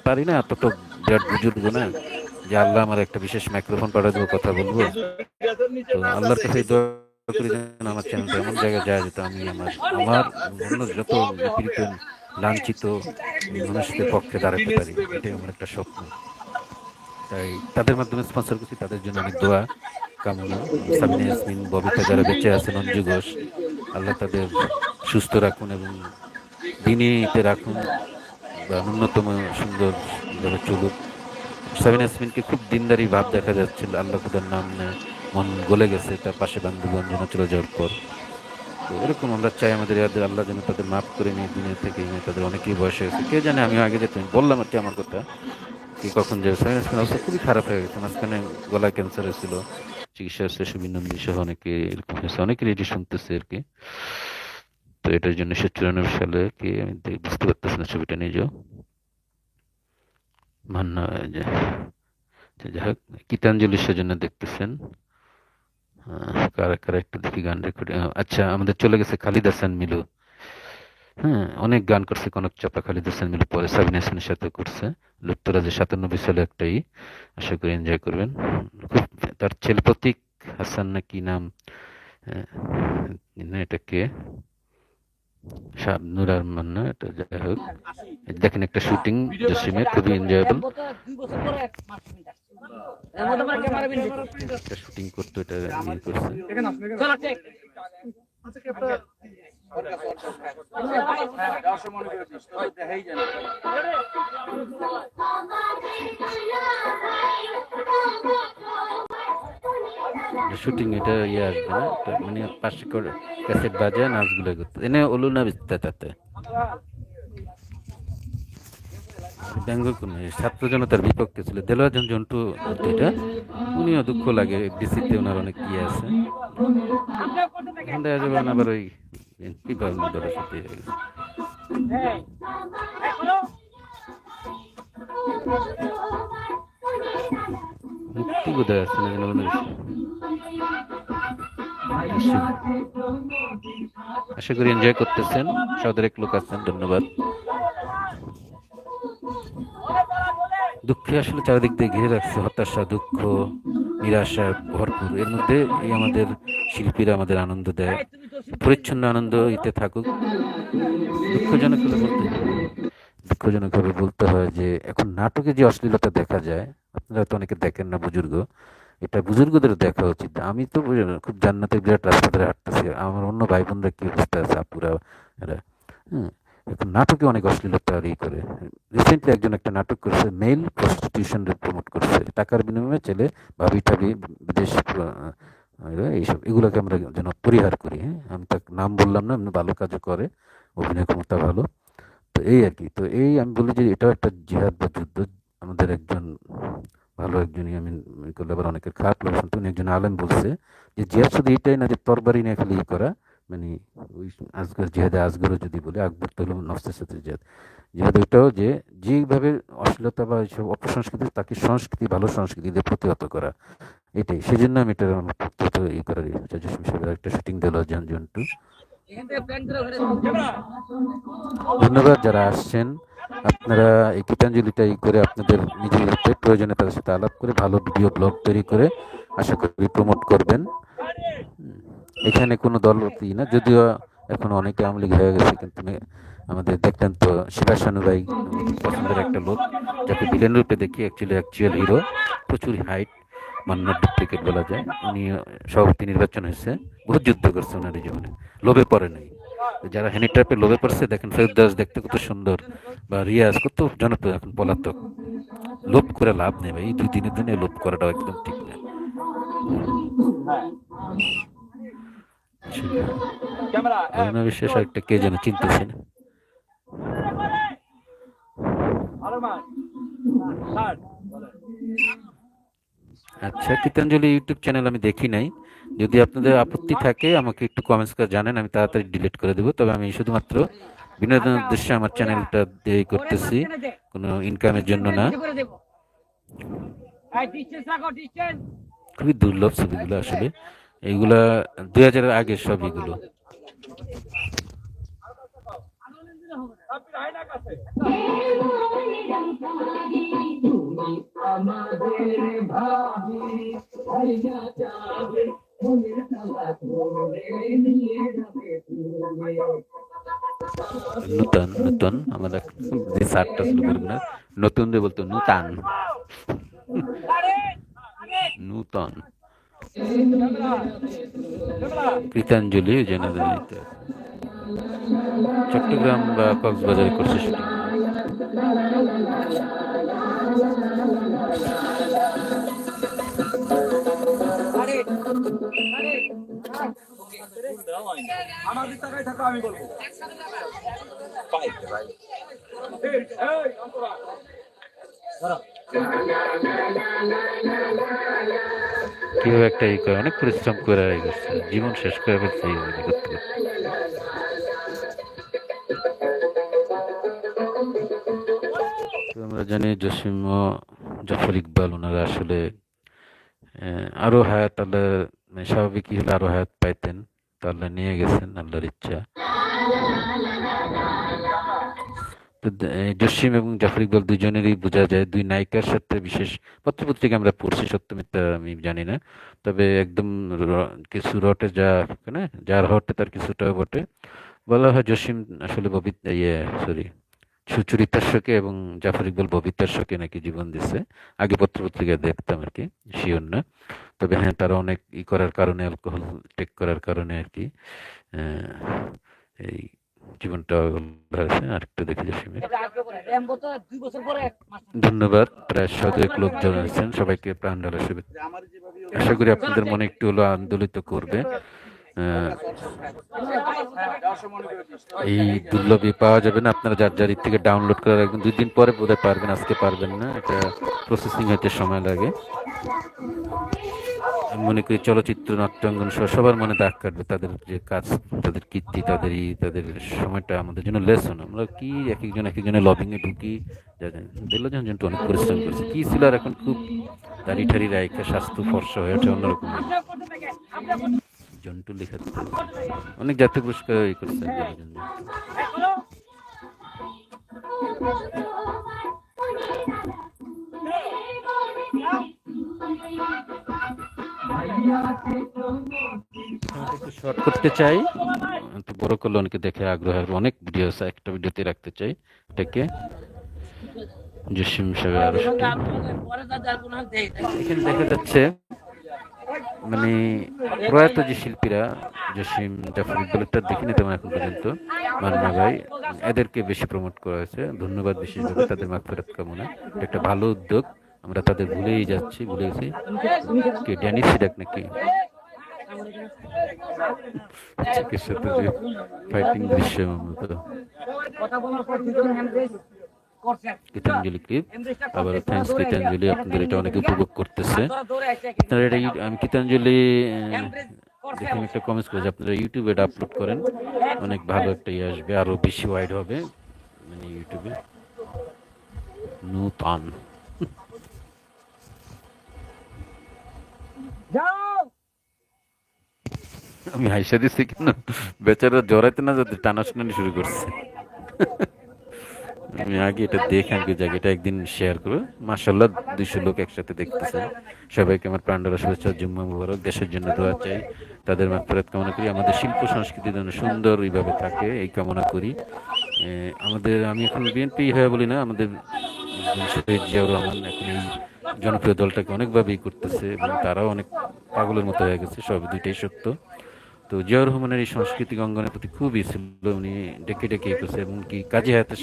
পারি না, এত তো বিরাট বুজুর্গ না যে আল্লাহ আমার একটা বিশেষ মাইক্রোফোন পাঠা দেবো, কথা বলবো। তো আল্লাহর কাছে দোয়া করি যেন আমার চ্যানেলটা এমন জায়গায় যায় যেতে আমি আমার আমার অন্য যত নিপীড়িত লাঞ্ছিত মানুষদের পক্ষে দাঁড়াতে পারি। এটাই আমার একটা স্বপ্ন। তাই তাদের মাধ্যমে স্পন্সর করছি, তাদের জন্য অনেক দোয়া কামনা। সাবিনা ইয়াসমিন, ববিতা যারা বেঁচে আছেন, অঞ্জু ঘোষ, আল্লাহ তাদের সুস্থ রাখুন এবং দিনীতে রাখুন, বা ন্যূনতম সুন্দর ভাবে চলুক। সাবিনা ইয়াসমিনকে খুব দিনদারি ভাব দেখা যাচ্ছিল, আল্লাহ খুদার নাম নেয় মন গলে গেছে তার পাশে বান্ধবী অঞ্জনা চলে যাওয়ার পর। তো এরকম আমরা চাই আমাদের ইয়াদের আল্লাহ যেন তাদের মাফ করে নিয়ে দুনিয়া থেকে, তাদের অনেকেই বয়স হয়ে গেছে, কে জানে, আমিও আগে যেতাম, বললাম আর কি আমার কথা, কি কখন যাবে। সাবিনা ইয়াসমিনের অবস্থা খুবই খারাপ হয়ে গেছে, মাঝখানে গলায় ক্যান্সার হয়েছিল, চিকিৎসা হচ্ছে, সুবীর নন্দী সহ অনেকে এরকম হয়েছে, অনেকের এটি শুনতেছে আর কি। তো এটার জন্য 1994 সালে কি আমি বুঝতে পারতেছি না ছবিটা নিজেও, মান্না যে, যাই হোক, গীতাঞ্জলি সেজন্য দেখতেছেন। কারা কারা একটু দেখি গান রেকর্ডিং। আচ্ছা, আমাদের চলে গেছে খালিদ হাসান মিলু। হ্যাঁ, অনেক গান করছে কনক চাপা, খালিদ হাসান মিলু পরে সাবিনা ইয়াসমিনের সাথে করছে। লুপ্তরাজে 97 সালে একটাই, আশা করি এনজয় করবেন। খুব, তার ছেলে প্রতীক হাসান না কি নাম, আহ, না এটা কে, শাবনুর আরমান না, এটা যাই হোক। দেখেন একটা শুটিং জসিমের, খুবই এনজয়েবল। একটা শুটিং করতো, এটা ইয়ে করছে। শুটিং এটা ইয়ে আসবে না, এটা মানে পাশে করে ক্যাসেট বাজায় নাচগুলো করতে এনে ওলু না বিস্তা তাতে ব্যঙ্গ কোন ছাত্র জনতার বিপক্ষে ছিল দেলোয়ার জন জন্টু। এটা উনিও দুঃখ লাগে, ডিসিতে ওনার অনেক ইয়ে আছে, এখন দেখা যাবে আবার ওই এনপি বা অন্য দলের সাথে হয়ে গেছে। মুক্তি বোধহয় আছে না যেন মনে হচ্ছে। আশা করি এনজয় করতেছেন, সদরেক লোক আছেন, ধন্যবাদ। দুঃখে আসলে চারিদিক দিয়ে ঘিরে রাখছে, হতাশা, দুঃখ, নিরাশা ভরপুর। এর মধ্যে এই আমাদের শিল্পীরা আমাদের আনন্দ দেয়, পরিচ্ছন্ন আনন্দ এতে থাকুক। দুঃখজনক হলে বলতে দুঃখজনক ভাবে বলতে হয় যে এখন নাটকে যে অশ্লীলতা দেখা যায়, আপনারা তো অনেকে দেখেন না বুজুর্গ, এটা বুজুর্গদের দেখা উচিত। আমি তো খুব জান্নাতের বিরাট রাস্তা ধরে হাঁটতেছি, আমার অন্য ভাই বোনরা কি অবস্থা আছে, আপুরা এরা, হ্যাঁ, এখন নাটকে অনেক অশ্লীলতা ই করে। রিসেন্টলি একজন একটা নাটক করেছে, মেল প্রস্টিটিউশন প্রমোট করছে, টাকার বিনিময়ে ছেলে ভাবি টাবি বিদেশ, এইসব, এগুলোকে আমরা যেন পরিহার করি। হ্যাঁ, আমি তার নাম বললাম না, এমনি ভালো কাজও করে, অভিনয় ক্ষমতা ভালো। তো এই আর কি, তো এই আমি বলি যে এটাও একটা জিহাদ বা যুদ্ধ। আমাদের একজন ভালো একজন আমি করলে আবার অনেকের খারাপ লাগে শুনতে, উনি একজন আলেম বলছে যে জিহাদ শুধু এটাই না যে তরবারি নিয়ে খালি করা, মানে ওই আজগর জিহাদে আজগরও যদি বলে, আকবর তো হলো নফসের সাথে জিহাদ। জিহাদ ওইটাও যে যেভাবে অশ্লীলতা বা এইসব অপসংস্কৃতি, তাকে সংস্কৃতি, ভালো সংস্কৃতি দিয়ে প্রতিহত করা, এটাই। সেজন্য আমি এটা আমার ই করার জসিম সাহেবের একটা শুটিং দিল জন্টু। ধন্যবাদ যারা আসছেন। আপনারা এই গীতাঞ্জলিটা ই করে আপনাদের নিজেদের প্রয়োজনে তাদের সাথে আলাপ করে ভালো ভিডিও ব্লগ তৈরি করে আশা করি প্রমোট করবেন। এখানে কোনো দলবর্তী না, যদিও এখন অনেকে আওয়ামী লীগ হয়ে গেছে, কিন্তু আমাদের দেখলেন তো শিবাস সানুরাই পছন্দের একটা লোক, যাকে ভিলেন রূপে দেখি, অ্যাকচুয়াল হিরো, প্রচুর হাইট, মান্নার ডুপ্লিকেট বলা যায়। উনি সভাপতি নির্বাচন হয়েছে, বহুত যুদ্ধ করছে ওনার জীবনে, লোভে পড়ে নাই। যারা হ্যানি ট্র্যাপে লোভে পড়ছে, দেখেন ফেরত দাস দেখতে কত সুন্দর, বা রিয়াজ কত জনপ্রিয়, এখন পলাতক। লোভ করে লাভ নেই ভাই, এই 2 দিনের দিনে লোভ করাটাও একদম ঠিক না। অরুণা বিশ্বাস আর একটা কে যেন চিনতেছে না। আচ্ছা, গীতাঞ্জলি ইউটিউব চ্যানেল আমি দেখি নাই, যদি আপনাদের আপত্তি থাকে আমাকে একটু কমেন্টস করে জানেন, আমি তাড়াতাড়ি ডিলিট করে দেবো। তবে আমি শুধুমাত্র বিনোদনের উদ্দেশ্যে আমার চ্যানেলটা দিয়ে করতেছি, কোনো ইনকামের জন্য না। খুবই দুর্লভ ছবিগুলো আসলে, এইগুলা 2000-এর আগে সব এগুলো। নূতন নূতন আমাদের যে স্যারটা ছিল না, নতুন যে বলতো নূতন, নূতন গীতাঞ্জলি জেনারেলিতে চট্টগ্রাম বা কক্সবাজারে করছে শুটিং। আমাদের টাকায় থাকো আমি বলবো কিভাবে একটা ই করে, অনেক পরিশ্রম করে ই করছে, জীবন শেষ করে ফেলছে এই করতে করতে। তো আমরা জানি জসিম ও জাফর ইকবাল ওনারা আসলে আরো হায়াত আল্লাহ, মানে স্বাভাবিকই হলে আরো হায়াত পাইতেন, তো আল্লাহ নিয়ে গেছেন, আল্লাহর ইচ্ছা। তো জসিম এবং জাফর ইকবাল দুজনেরই বোঝা যায়, দুই নায়িকার সাথে বিশেষ পত্রপত্রিকা আমরা পড়ছি, সত্য মিথ্যা আমি জানি না, তবে একদম কিছু রটে যা, না যার হটে তার কিছুটা বটে। বলা হয় জসিম আসলে সরি সুচরিতার শোকে এবং জাফর ইকবাল ববিতার শোকে নাকি জীবন দিছে। আগে পত্রপত্রিকায় দেখতাম আর কি, শিওর না, তবে হ্যাঁ তারা অনেক ই করার কারণে, অ্যালকোহল টেক করার কারণে আর কি এই জীবনটা হারাইছে। আরেকটা দেখি জসিমের। ধন্যবাদ, প্রায় 100 লোকজন আছেন, সবাইকে প্রাণ ঢালা শুভেচ্ছা। আশা করি আপনাদের মনে একটু হলো আন্দোলিত করবে। এই দুর্লভই পাওয়া যাবে না, আপনারা যার যার থেকে ডাউনলোড করে রাখবেন, 2 দিন পরে বোধহয় পারবেন, আজকে পারবেন না, এটা প্রসেসিং হতে সময় লাগে। আমি মনে করি চলচ্চিত্র, নাট্যাঙ্গন সহ সবার মনে দাগ কাটবে, তাদের যে কাজ, তাদের কীর্তি, তাদের সময়টা আমাদের জন্য লেসন। আমরা কি এক একজনের লবিং এ ঢুকি, দিল্লাজান জন্টু অনেক পরিশ্রম করেছে, কি ছিল, আর এখন খুব দাড়ি ঠাড়ি রাইখা স্বাস্থ্য ফর্সা হয়ে ওঠে অন্যরকম। জন্টু লেখাতে অনেক জাতীয় পুরস্কার ই করছে দিল্লাজান জন্টু। একটু শর্ট করতে চাই, তো বড় করলে অনেকে দেখে আগ্রহ, অনেক ভিডিও আছে, একটা ভিডিওতে রাখতে চাই এটাকে। জসিম সাহেব আরো এখানে দেখা যাচ্ছে, মানে প্রয়াত যে শিল্পীরা, জসিম, জাফর ইকবালটা দেখিনি তেমন এখন পর্যন্ত, মান্না ভাই, এদেরকে বেশি প্রমোট করা হয়েছে, ধন্যবাদ বিশেষভাবে, তাদের মাগফিরাত কামনা। একটা ভালো উদ্যোগ, আমরা তাদের ভুলে গেছি। কি ড্যানি সিডাক নাকি চিকিৎসা ফাইটিং দৃশ্য গীতাঞ্জলি ক্লিপ। আবার থ্যাংকস গীতাঞ্জলি, আপনাদের এটা অনেকে উপভোগ করতেছে। আপনারা এটা আমি গীতাঞ্জলি দেখুন একটা কমেন্টস করেছি, আপনারা ইউটিউবে এটা আপলোড করেন, অনেক ভালো একটা ইয়ে আসবে, আরো বেশি ওয়াইড হবে, মানে ইউটিউবে। নূতন আমি হাইসা দিচ্ছি কেন, বেচারা জড়াইতে না যাতে টানাশোনানি শুরু করছে। আমি আগে এটা দেখে আমি জায়গাটা একদিন শেয়ার করবো। মাশাআল্লাহ 200 লোক একসাথে দেখতেছেন, সবাইকে আমার প্রাণ ঢালা শুভেচ্ছা, জুম্মা মুবারক। দেশের জন্য দোয়া চাই, তাদের মাগফিরাত কামনা করি, আমাদের শিল্প সংস্কৃতি যেন সুন্দর এইভাবে থাকে এই কামনা করি। আমি এখন বিএনপি হয়ে বলি না, আমাদের শহীদ জিয়াউর রহমান এখন এই জনপ্রিয় দলটাকে অনেকভাবেই করতেছে এবং তারাও অনেক পাগলের মতো হয়ে গেছে, সব দুইটাই সত্য। তো জিয়াউর রহমানের এই সাংস্কৃতিক অঙ্গনের প্রতি খুবই ছিল, উনি ডেকে ডেকে করছে, এবং কি কাজী হায়াতের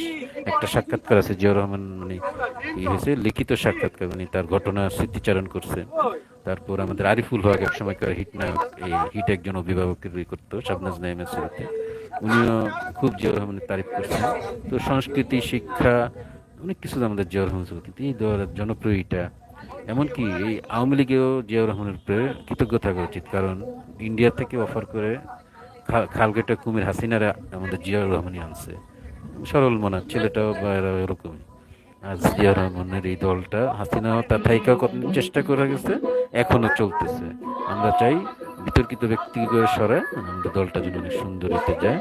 একটা সাক্ষাৎকার আছে, জিয়াউর রহমান মানে কি হয়েছে, লিখিত সাক্ষাৎকার, মানে তার ঘটনা স্মৃতিচারণ করছে। তারপর আমাদের আরিফুল হক এক সময়কার হিট নায়ক, এই হিট একজন অভিভাবকের করতো শাবনাজ নাইমের শুরুতে, উনিও খুব জিয়াউর রহমানের তারিফ করছেন। তো সংস্কৃতি, শিক্ষা, অনেক কিছু আমাদের জিয়াউর রহমান, কিন্তু এই জনপ্রিয়তা, এমনকি এই আওয়ামী লীগেও জিয়াউর রহমানের উপরে কৃতজ্ঞ থাকা উচিত, কারণ ইন্ডিয়া থেকে অফার করে খালগেটা কুমির হাসিনারা আমাদের জিয়াউর রহমানই আনছে, সরল মনার ছেলেটাও বা এরা এরকমই। আর জিয়াউর রহমানের এই দলটা হাসিনাও তার থাইকাও চেষ্টা করে গেছে, এখনো চলতেছে। আমরা চাই বিতর্কিত ব্যক্তিকে সরায় আমাদের দলটা যেন অনেক সুন্দর হতে যায়।